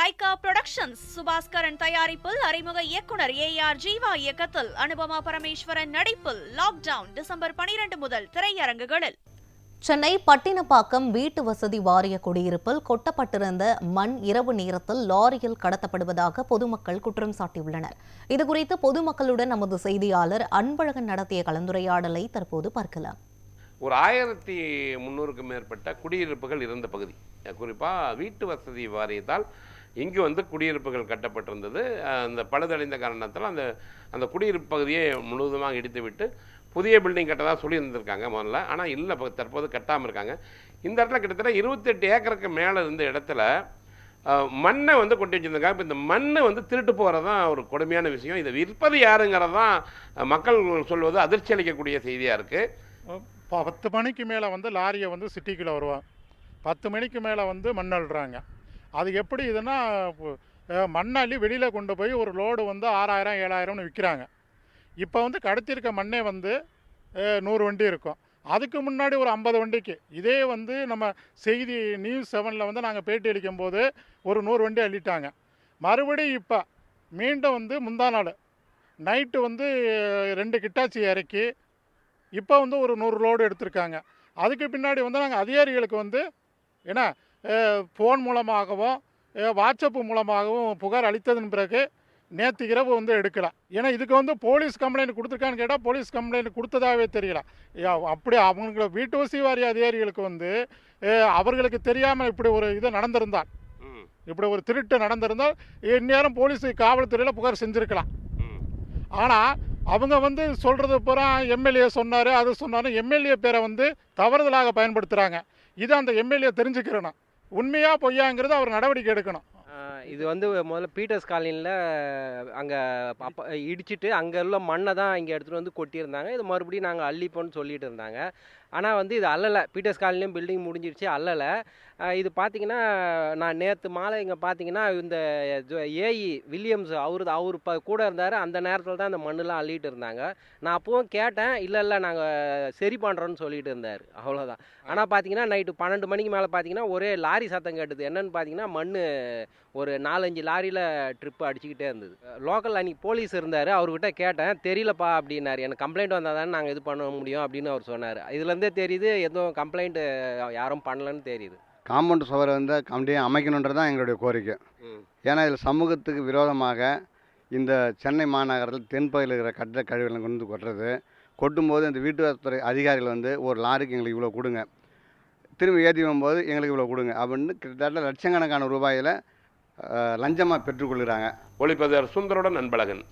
Lyca productions Subaskaran தயாரிப்பில் அறிமுக இயக்குனர் ஏஆர் ஜீவா இயக்கத்தில் அனுபமா பரமேஸ்வரன் நடிப்பில் லாக்டவுன் டிசம்பர் 12 முதல் திரையரங்குகளில். சென்னை பட்டினப்பாக்கம் வீட்டு வசதி வாரிய குடியிருப்பில் கொட்டப்பட்டிருந்த மண் இரவு நேரத்தில் லாரியில் கடத்தப்படுவதாக பொதுமக்கள் குற்றம் சாட்டியுள்ளனர். இதுகுறித்து பொதுமக்களுடன் நமது செய்தியாளர் அன்பழகன் நடத்திய கலந்துரையாடலை தற்போது பார்க்கலாம். ஒரு 1300க்கும் மேற்பட்ட குடியிருப்புகள் இருந்த பகுதி, குறிப்பாக வீட்டு வசதி வாரியத்தால் இங்கு குடியிருப்புகள் கட்டப்பட்டிருந்தது. அந்த பழுதடைந்த காரணத்தால் அந்த குடியிருப்பு பகுதியை முழுவதுமாக இடித்துவிட்டு புதிய பில்டிங் கட்டதாக சொல்லியிருந்திருக்காங்க முதல்ல. ஆனால் இல்லை, தற்போது கட்டாமல் இருக்காங்க. இந்த இடத்துல கிட்டத்தட்ட 28 ஏக்கருக்கு மேலே இருந்த இடத்துல மண்ணை கொட்டி வச்சுருந்தாங்க. இப்போ இந்த மண் திருட்டு போகிறது தான் ஒரு கொடுமையான விஷயம். இதை விற்பது யாருங்கிறது தான் மக்கள் சொல்வது அதிர்ச்சி அளிக்கக்கூடிய செய்தியாக இருக்குது. 10 மணிக்கு மேலே லாரியை சிட்டிக்குள்ளே வருவாங்க. 10 மணிக்கு மேலே மண் அள்ளுறாங்க. அது எப்படி இதுன்னா, மண்ணள்ளி வெளியில் கொண்டு போய் ஒரு லோடு 6000 7000ன்னு விற்கிறாங்க. இப்போ கடத்தியிருக்க மண்ணே 100 வண்டி இருக்கும். அதுக்கு முன்னாடி ஒரு 50 வண்டிக்கு இதே நம்ம செய்தி நியூஸ் 7ல் நாங்கள் பேட்டி அளிக்கும்போது ஒரு 100 வண்டி அள்ளிட்டாங்க. மறுபடியும் இப்போ மீண்டும் முந்தா நாள் நைட்டு 2 கிட்டாச்சி இறக்கி இப்போ ஒரு 100 லோடு எடுத்திருக்காங்க. அதுக்கு பின்னாடி நாங்கள் அதிகாரிகளுக்கு ஏன்னா ஃபோன் மூலமாகவும் வாட்ஸ்அப்பு மூலமாகவும் புகார் அளித்ததன் பிறகு நேற்று இரவு எடுக்கலாம். ஏன்னா இதுக்கு போலீஸ் கம்ப்ளைண்ட் கொடுத்துருக்கான்னு கேட்டால் போலீஸ் கம்ப்ளைண்ட் கொடுத்ததாகவே தெரியல. அப்படி அவங்கள வீட்டு வசதி வாரிய அதிகாரிகளுக்கு அவர்களுக்கு தெரியாமல் இப்படி ஒரு இது நடந்திருந்தால், இப்படி ஒரு திருட்டு நடந்திருந்தால் இந்நேரம் போலீஸ் காவல்துறையில் புகார் செஞ்சுருக்கலாம். ஆனால் அவங்க சொல்கிறது பூரா எம்எல்ஏ சொன்னார், அது சொன்னார். எம்எல்ஏ பேரை தவறுதலாக பயன்படுத்துகிறாங்க. இது அந்த எம்எல்ஏ தெரிஞ்சுக்கிறணும். உண்மையாக பொய்யாங்கிறது அவர் நடவடிக்கை எடுக்கணும். இது முதல்ல பீட்டர்ஸ் காலனியில் அங்கே இடிச்சிட்டு அங்கே உள்ள மண்ணை தான் இங்கே எடுத்துகிட்டு கொட்டியிருந்தாங்க. இது மறுபடியும் நாங்கள் அள்ளிப்போன்னு சொல்லிட்டு இருந்தாங்க. ஆனால் இது அல்லலை. பீட்டர்ஸ் காலனிலையும் பில்டிங் முடிஞ்சிருச்சு, அல்லலை. இது பார்த்திங்கன்னா நான் நேற்று மாலை இங்கே பார்த்திங்கன்னா இந்த ஏஇ வில்லியம்ஸ் அவர் கூட இருந்தார். அந்த நேரத்தில் தான் அந்த மண்ணெலாம் அள்ளிட்டு இருந்தாங்க. நான் அப்பவும் கேட்டேன், இல்லை நாங்கள் சரி பண்ணுறோன்னு சொல்லிட்டு இருந்தார், அவ்வளோதான். ஆனால் பார்த்திங்கன்னா நைட்டு 12 மணிக்கு மேலே பார்த்திங்கன்னா ஒரே லாரி சத்தம் கேட்டுது. என்னென்னு பார்த்திங்கன்னா மண் ஒரு 4-5 லாரியில் ட்ரிப்பு அடிச்சுக்கிட்டே இருந்தது. லோக்கல் அன்றைக்கி போலீஸ் இருந்தார், அவர்கிட்ட கேட்டேன், தெரியலப்பா அப்படின்னாரு. எனக்கு கம்ப்ளைண்ட் வந்தால் தானே நாங்கள் இது பண்ண முடியும் அப்படின்னு அவர் சொன்னார். இதுலேருந்தே தெரியுது எதுவும் கம்ப்ளைண்ட்டு யாரும் பண்ணலன்னு தெரியுது. காம்பவுண்ட் சுவர் கம்ப்ளீட்டாக அமைக்கணுன்றது தான் எங்களுடைய கோரிக்கை. ஏன்னா இதில் சமூகத்துக்கு விரோதமாக இந்த சென்னை மாநகரத்தில் தென்பகுதியில் இருக்கிற கட்டிட கழிவுகளை கொட்டுறது, கொட்டும்போது இந்த வீட்டு வசதித்துறை அதிகாரிகள் ஒரு லாரிக்கு எங்களுக்கு இவ்வளோ கொடுங்க, திரும்பி ஏற்றி வரும்போது எங்களுக்கு இவ்வளோ கொடுங்க அப்படின்னு கிட்டத்தட்ட லட்சக்கணக்கான ரூபாயில் லஞ்சமாக பெற்றுக்கொள்கிறாங்க. ஒளிப்பதிவாளர் சுந்தருடன் அன்பழகன்.